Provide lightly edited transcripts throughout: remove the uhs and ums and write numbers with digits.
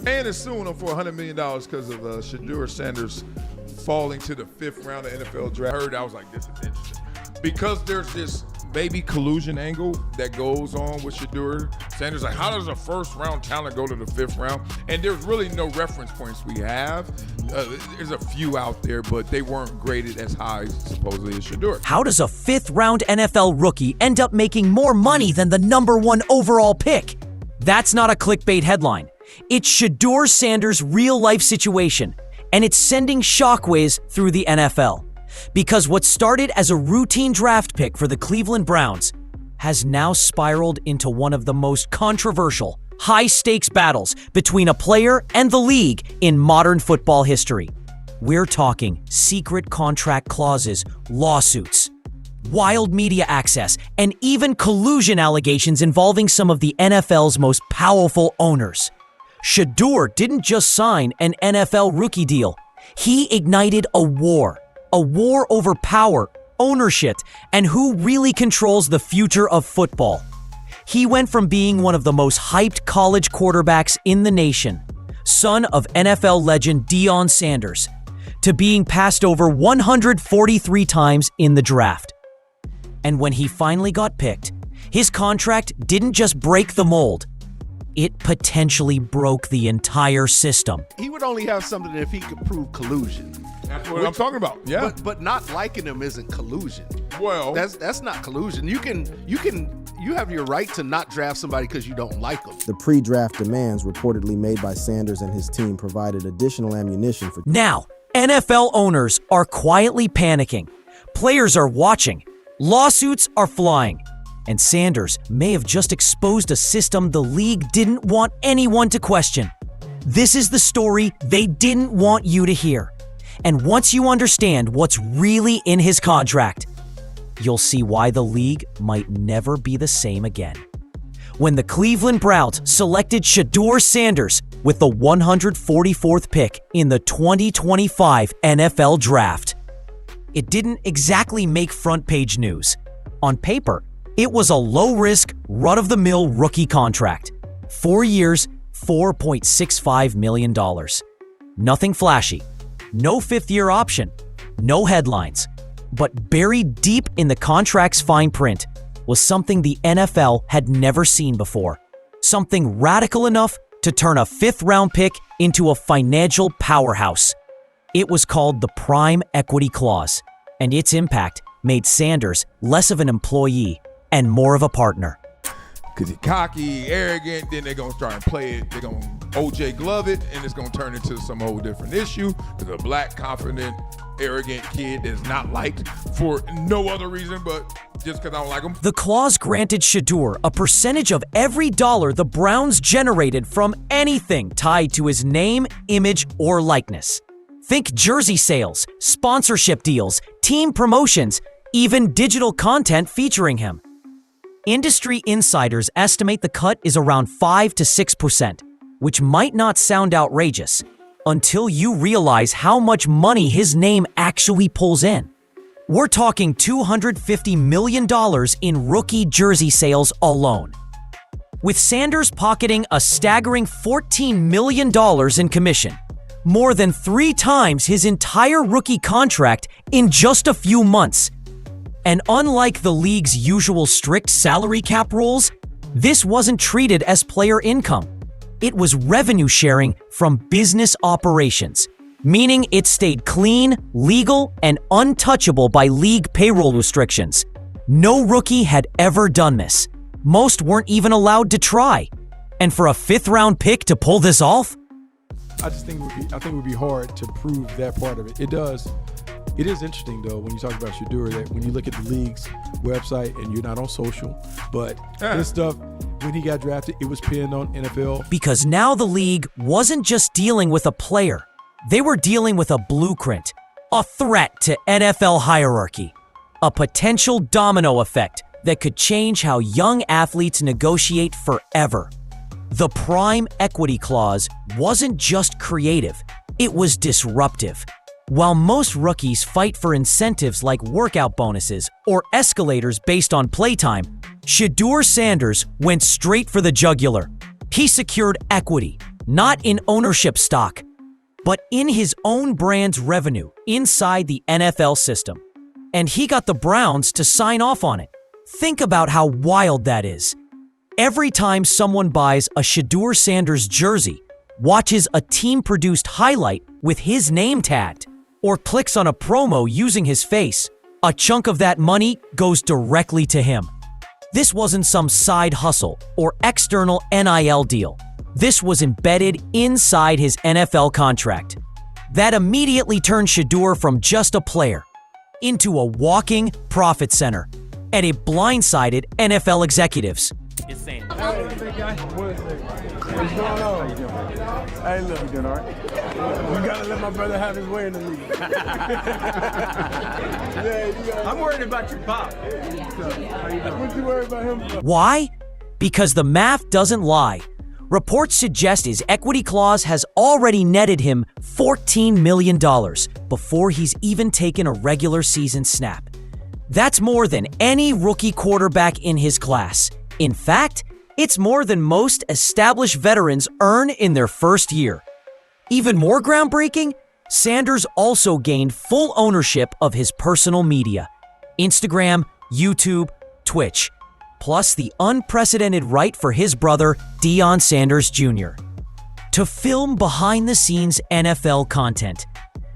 And it's suing him for $100 million because of Shedeur Sanders falling to the 5th round of NFL draft. I heard, I was like, this is interesting. Because there's this maybe collusion angle that goes on with Shedeur Sanders. Like, how does a first-round talent go to the 5th round? And there's really no reference points we have. There's a few out there, but they weren't graded as high, supposedly, as Shedeur. How does a 5th-round NFL rookie end up making more money than the #1 overall pick? That's not a clickbait headline. It's Shedeur Sanders' real-life situation, and it's sending shockwaves through the NFL. Because what started as a routine draft pick for the Cleveland Browns has now spiraled into one of the most controversial, high-stakes battles between a player and the league in modern football history. We're talking secret contract clauses, lawsuits, wild media access, and even collusion allegations involving some of the NFL's most powerful owners. Shedeur didn't just sign an NFL rookie deal. He ignited a war over power, ownership, and who really controls the future of football. He went from being one of the most hyped college quarterbacks in the nation, son of NFL legend Deion Sanders, to being passed over 143 times in the draft. And when he finally got picked, his contract didn't just break the mold. It potentially broke the entire system. He would only have something if he could prove collusion. That's what I'm talking about. Yeah. But not liking him isn't collusion. Well, that's not collusion. You have your right to not draft somebody because you don't like them. The pre-draft demands reportedly made by Sanders and his team provided additional ammunition for. Now, NFL owners are quietly panicking. Players are watching. Lawsuits are flying. And Sanders may have just exposed a system the league didn't want anyone to question. This is the story they didn't want you to hear. And once you understand what's really in his contract, you'll see why the league might never be the same again. When the Cleveland Browns selected Shedeur Sanders with the 144th pick in the 2025 NFL Draft, it didn't exactly make front-page news. On paper, it was a low-risk, run-of-the-mill rookie contract. 4 years, $4.65 million. Nothing flashy. No 5th-year option. No headlines. But buried deep in the contract's fine print was something the NFL had never seen before. Something radical enough to turn a 5th-round pick into a financial powerhouse. It was called the Prime Equity Clause, and its impact made Sanders less of an employee and more of a partner. Because he's cocky, arrogant, then they're going to start and play it. They're going to OJ Glove it, and it's going to turn into some whole different issue. There's a black, confident, arrogant kid that's not liked for no other reason but just because I don't like him. The clause granted Shedeur a percentage of every dollar the Browns generated from anything tied to his name, image, or likeness. Think jersey sales, sponsorship deals, team promotions, even digital content featuring him. Industry insiders estimate the cut is around 5 to 6%, which might not sound outrageous until you realize how much money his name actually pulls in. We're talking $250 million in rookie jersey sales alone. With Sanders pocketing a staggering $14 million in commission, more than 3 times his entire rookie contract in just a few months. And unlike the league's usual strict salary cap rules, this wasn't treated as player income. It was revenue sharing from business operations, meaning it stayed clean, legal, and untouchable by league payroll restrictions. No rookie had ever done this. Most weren't even allowed to try. And for a 5th-round pick to pull this off? I think it would be hard to prove that part of it. It is interesting, though, when you talk about Shedeur, that when you look at the league's website, and you're not on social, but this stuff, when he got drafted, it was pinned on NFL. Because now the league wasn't just dealing with a player. They were dealing with a blueprint, a threat to NFL hierarchy, a potential domino effect that could change how young athletes negotiate forever. The Prime Equity Clause wasn't just creative, it was disruptive. While most rookies fight for incentives like workout bonuses or escalators based on playtime, Shedeur Sanders went straight for the jugular. He secured equity, not in ownership stock, but in his own brand's revenue inside the NFL system. And he got the Browns to sign off on it. Think about how wild that is. Every time someone buys a Shedeur Sanders jersey, watches a team-produced highlight with his name tagged, or clicks on a promo using his face, a chunk of that money goes directly to him. This wasn't some side hustle or external NIL deal. This was embedded inside his NFL contract. That immediately turned Shedeur from just a player into a walking profit center, and it blindsided NFL executives. Hey, big guy. What's going on? How you doing? Hey, look, you doing all right? You gotta let my brother have his way in the league. I'm worried about your pop. How you doing? What you worried about him? Why? Because the math doesn't lie. Reports suggest his equity clause has already netted him $14 million before he's even taken a regular season snap. That's more than any rookie quarterback in his class. In fact, it's more than most established veterans earn in their first year. Even more groundbreaking, Sanders also gained full ownership of his personal media: Instagram, YouTube, Twitch, plus the unprecedented right for his brother, Deion Sanders Jr., to film behind-the-scenes NFL content.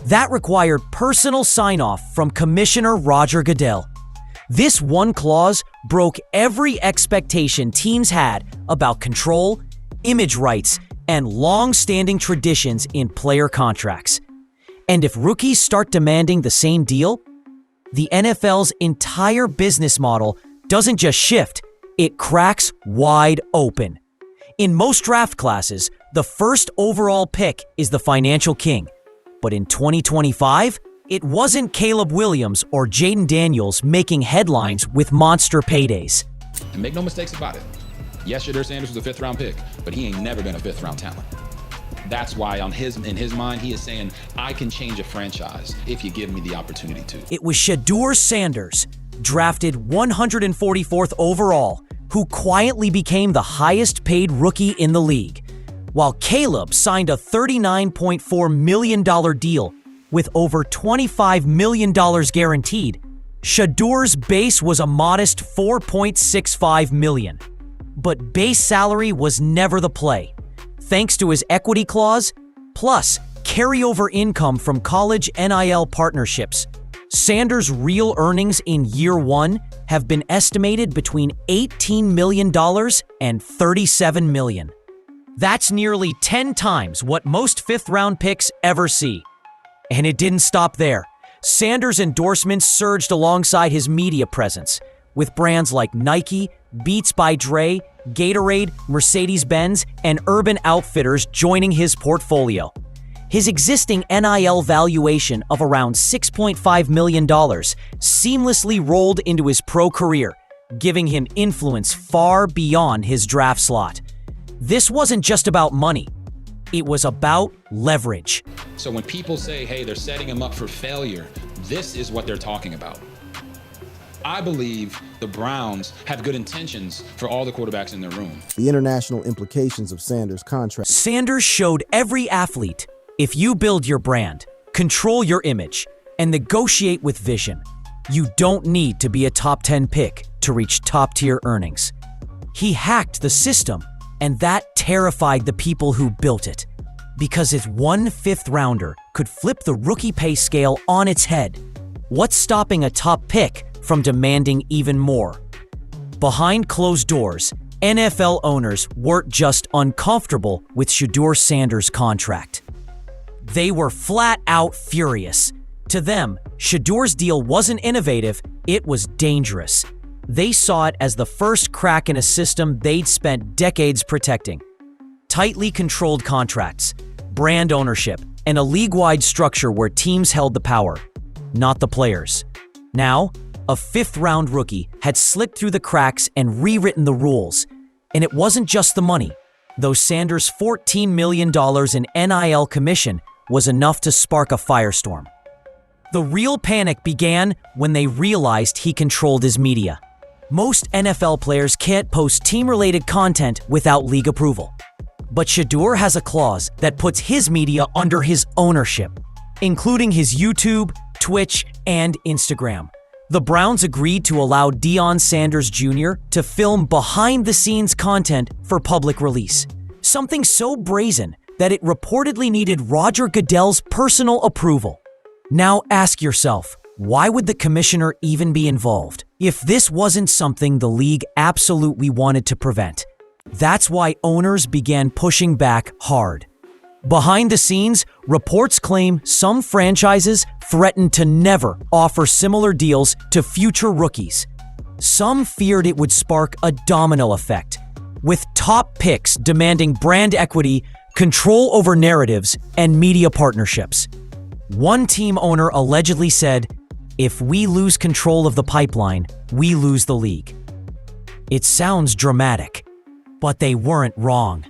That required personal sign-off from Commissioner Roger Goodell. This one clause broke every expectation teams had about control, image rights, and long-standing traditions in player contracts. And if rookies start demanding the same deal, the NFL's entire business model doesn't just shift, it cracks wide open. In most draft classes, the first overall pick is the financial king. But in 2025, it wasn't Caleb Williams or Jaden Daniels making headlines with monster paydays. And make no mistakes about it. Yes, Shedeur Sanders was a fifth-round pick, but he ain't never been a fifth-round talent. That's why in his mind, he is saying, I can change a franchise if you give me the opportunity to. It was Shedeur Sanders, drafted 144th overall, who quietly became the highest-paid rookie in the league, while Caleb signed a $39.4 million deal with over $25 million guaranteed. Shedeur's base was a modest $4.65 million. But base salary was never the play. Thanks to his equity clause, plus carryover income from college NIL partnerships, Sanders' real earnings in year one have been estimated between $18 million and $37 million. That's nearly 10 times what most fifth-round picks ever see. And it didn't stop there. Sanders' endorsements surged alongside his media presence, with brands like Nike, Beats by Dre, Gatorade, Mercedes-Benz, and Urban Outfitters joining his portfolio. His existing NIL valuation of around $6.5 million seamlessly rolled into his pro career, giving him influence far beyond his draft slot. This wasn't just about money. It was about leverage. So when people say, hey, they're setting him up for failure, this is what they're talking about. I believe the Browns have good intentions for all the quarterbacks in their room. The international implications of Sanders' contract. Sanders showed every athlete, if you build your brand, control your image, and negotiate with vision, you don't need to be a top 10 pick to reach top-tier earnings. He hacked the system, and that terrified the people who built it. Because if one fifth-rounder could flip the rookie pay scale on its head, what's stopping a top pick from demanding even more? Behind closed doors, NFL owners weren't just uncomfortable with Shedeur Sanders' contract. They were flat out furious. To them, Shedeur's deal wasn't innovative, it was dangerous. They saw it as the first crack in a system they'd spent decades protecting. Tightly controlled contracts, brand ownership, and a league-wide structure where teams held the power, not the players. Now, a fifth-round rookie had slipped through the cracks and rewritten the rules. And it wasn't just the money, though Sanders' $14 million in NIL commission was enough to spark a firestorm. The real panic began when they realized he controlled his media. Most NFL players can't post team-related content without league approval. But Shedeur has a clause that puts his media under his ownership, including his YouTube, Twitch, and Instagram. The Browns agreed to allow Deion Sanders Jr. to film behind-the-scenes content for public release, something so brazen that it reportedly needed Roger Goodell's personal approval. Now ask yourself, why would the commissioner even be involved if this wasn't something the league absolutely wanted to prevent? That's why owners began pushing back hard. Behind the scenes, reports claim some franchises threatened to never offer similar deals to future rookies. Some feared it would spark a domino effect, with top picks demanding brand equity, control over narratives, and media partnerships. One team owner allegedly said, "If we lose control of the pipeline, we lose the league." It sounds dramatic, but they weren't wrong.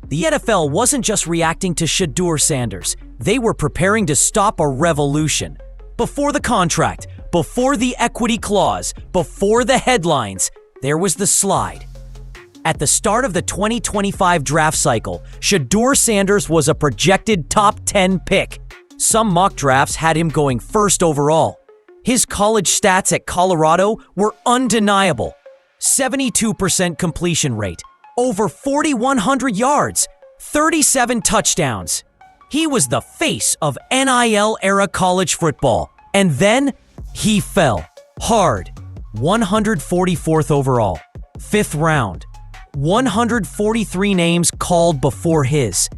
The NFL wasn't just reacting to Shedeur Sanders. They were preparing to stop a revolution. Before the contract, before the equity clause, before the headlines, there was the slide. At the start of the 2025 draft cycle, Shedeur Sanders was a projected top 10 pick. Some mock drafts had him going first overall. His college stats at Colorado were undeniable. 72% completion rate, over 4,100 yards, 37 touchdowns. He was the face of NIL-era college football. And then he fell hard. 144th overall, 5th round. 143 names called before his.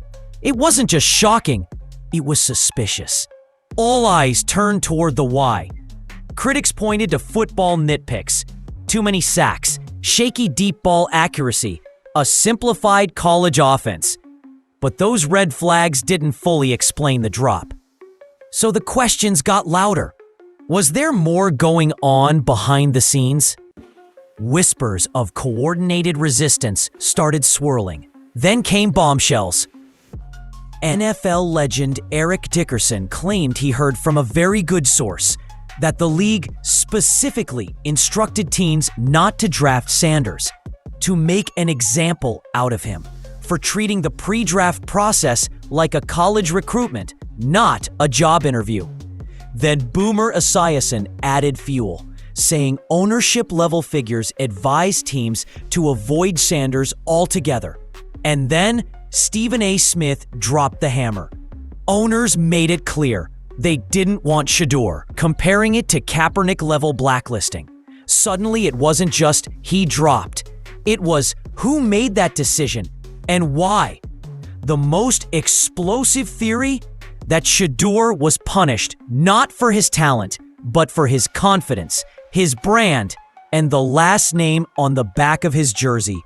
It wasn't just shocking, it was suspicious. All eyes turned toward the why. Critics pointed to football nitpicks, too many sacks, shaky deep ball accuracy, a simplified college offense. But those red flags didn't fully explain the drop. So the questions got louder. Was there more going on behind the scenes? Whispers of coordinated resistance started swirling. Then came bombshells. NFL legend Eric Dickerson claimed he heard from a very good source that the league specifically instructed teams not to draft Sanders, to make an example out of him, for treating the pre-draft process like a college recruitment, not a job interview. Then Boomer Esiason added fuel, saying ownership-level figures advised teams to avoid Sanders altogether. And then Stephen A. Smith dropped the hammer. Owners made it clear they didn't want Shedeur, comparing it to Kaepernick-level blacklisting. Suddenly, it wasn't just he dropped. It was who made that decision and why. The most explosive theory? That Shedeur was punished not for his talent, but for his confidence, his brand, and the last name on the back of his jersey.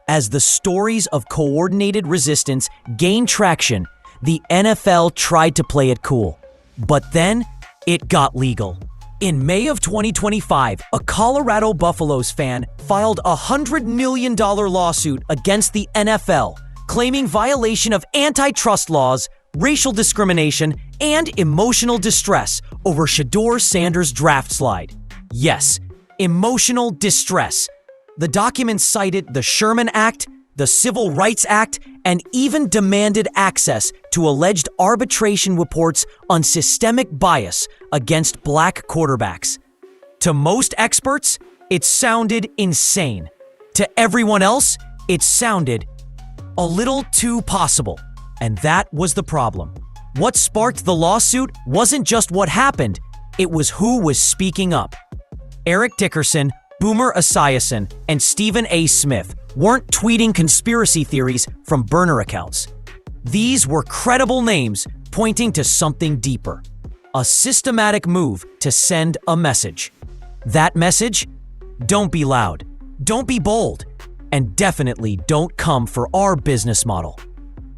As the stories of coordinated resistance gained traction, the NFL tried to play it cool. But then, it got legal. In May of 2025, a Colorado Buffaloes fan filed a $100 million lawsuit against the NFL, claiming violation of antitrust laws, racial discrimination, and emotional distress over Shedeur Sanders' draft slide. Yes, emotional distress. The documents cited the Sherman Act, the Civil Rights Act, and even demanded access to alleged arbitration reports on systemic bias against black quarterbacks. To most experts, it sounded insane. To everyone else, it sounded a little too possible. And that was the problem. What sparked the lawsuit wasn't just what happened, it was who was speaking up. Eric Dickerson, Boomer Esiason, and Stephen A. Smith weren't tweeting conspiracy theories from burner accounts. These were credible names pointing to something deeper. A systematic move to send a message. That message? Don't be loud, don't be bold, and definitely don't come for our business model.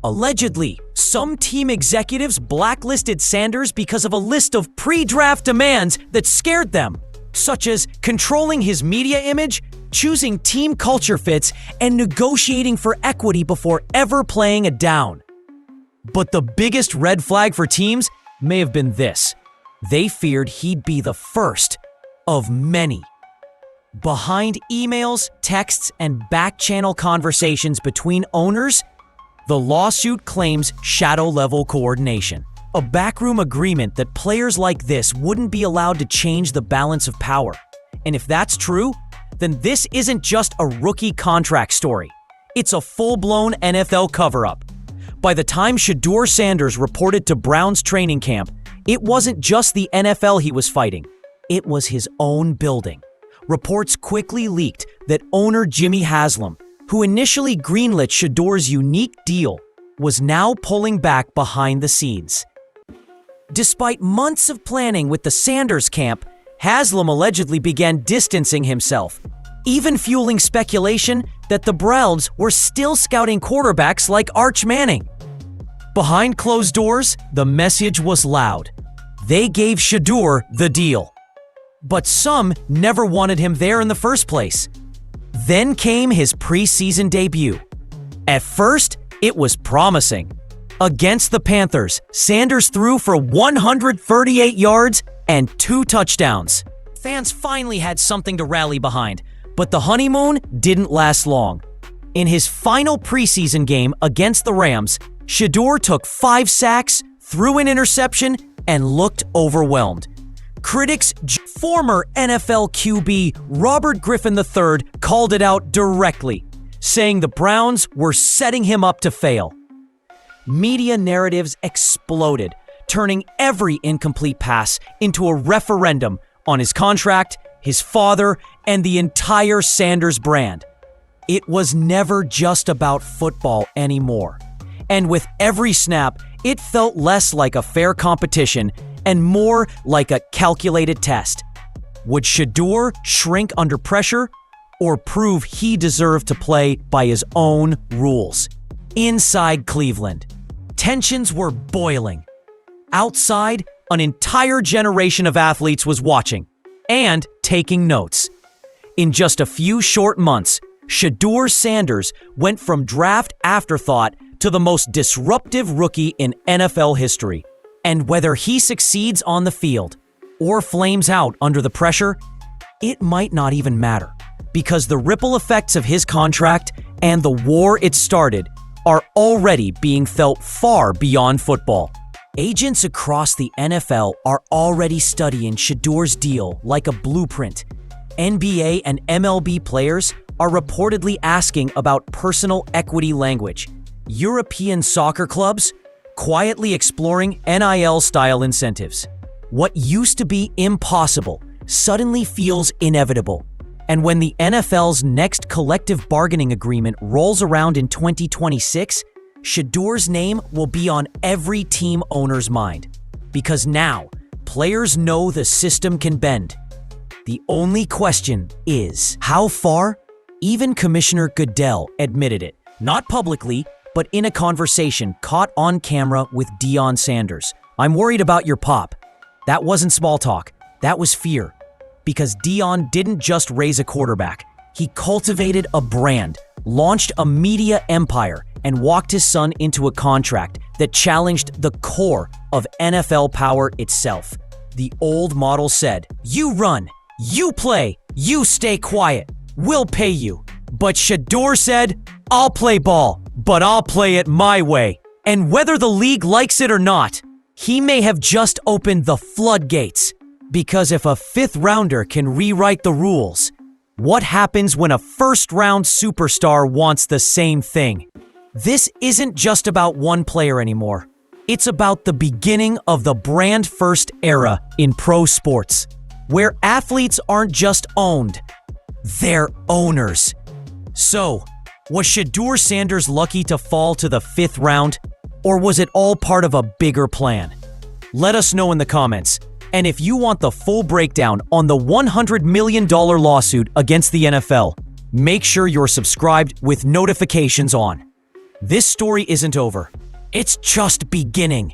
Allegedly, some team executives blacklisted Sanders because of a list of pre-draft demands that scared them, such as controlling his media image, choosing team culture fits, and negotiating for equity before ever playing a down. But the biggest red flag for teams may have been this. They feared he'd be the first of many. Behind emails, texts, and back-channel conversations between owners, the lawsuit claims shadow-level coordination. A backroom agreement that players like this wouldn't be allowed to change the balance of power. And if that's true, then this isn't just a rookie contract story. It's a full-blown NFL cover-up. By the time Shedeur Sanders reported to Browns training camp, it wasn't just the NFL he was fighting. It was his own building. Reports quickly leaked that owner Jimmy Haslam, who initially greenlit Shedeur's unique deal, was now pulling back behind the scenes. Despite months of planning with the Sanders camp, Haslam allegedly began distancing himself, even fueling speculation that the Browns were still scouting quarterbacks like Arch Manning. Behind closed doors, the message was loud. They gave Shedeur the deal. But some never wanted him there in the first place. Then came his preseason debut. At first, it was promising. Against the Panthers, Sanders threw for 138 yards and 2 touchdowns. Fans finally had something to rally behind, but the honeymoon didn't last long. In his final preseason game against the Rams, Shedeur took 5 sacks, threw an interception, and looked overwhelmed. Critics, former NFL QB Robert Griffin III called it out directly, saying the Browns were setting him up to fail. Media narratives exploded, turning every incomplete pass into a referendum on his contract, his father, and the entire Sanders brand. It was never just about football anymore. And with every snap, it felt less like a fair competition and more like a calculated test. Would Shedeur shrink under pressure or prove he deserved to play by his own rules? Inside Cleveland, tensions were boiling. Outside, an entire generation of athletes was watching and taking notes. In just a few short months, Shedeur Sanders went from draft afterthought to the most disruptive rookie in NFL history. And whether he succeeds on the field or flames out under the pressure, it might not even matter, because the ripple effects of his contract and the war it started are already being felt far beyond football. Agents across the NFL are already studying Shedeur's deal like a blueprint. NBA and MLB players are reportedly asking about personal equity language. European soccer clubs quietly exploring NIL-style incentives. What used to be impossible suddenly feels inevitable. And when the NFL's next collective bargaining agreement rolls around in 2026, Shedeur's name will be on every team owner's mind. Because now, players know the system can bend. The only question is, how far? Even Commissioner Goodell admitted it, not publicly, but in a conversation caught on camera with Deion Sanders. "I'm worried about your pop." That wasn't small talk. That was fear. Because Deion didn't just raise a quarterback. He cultivated a brand, launched a media empire, and walked his son into a contract that challenged the core of NFL power itself. The old model said, "You run, you play, you stay quiet. We'll pay you." But Shedeur said, "I'll play ball, but I'll play it my way." And whether the league likes it or not, he may have just opened the floodgates. Because if a 5th rounder can rewrite the rules, what happens when a first-round superstar wants the same thing? This isn't just about one player anymore. It's about the beginning of the brand-first era in pro sports, where athletes aren't just owned, they're owners. So, was Shedeur Sanders lucky to fall to the 5th round, or was it all part of a bigger plan? Let us know in the comments. And if you want the full breakdown on the $100 million lawsuit against the NFL, make sure you're subscribed with notifications on. This story isn't over. It's just beginning.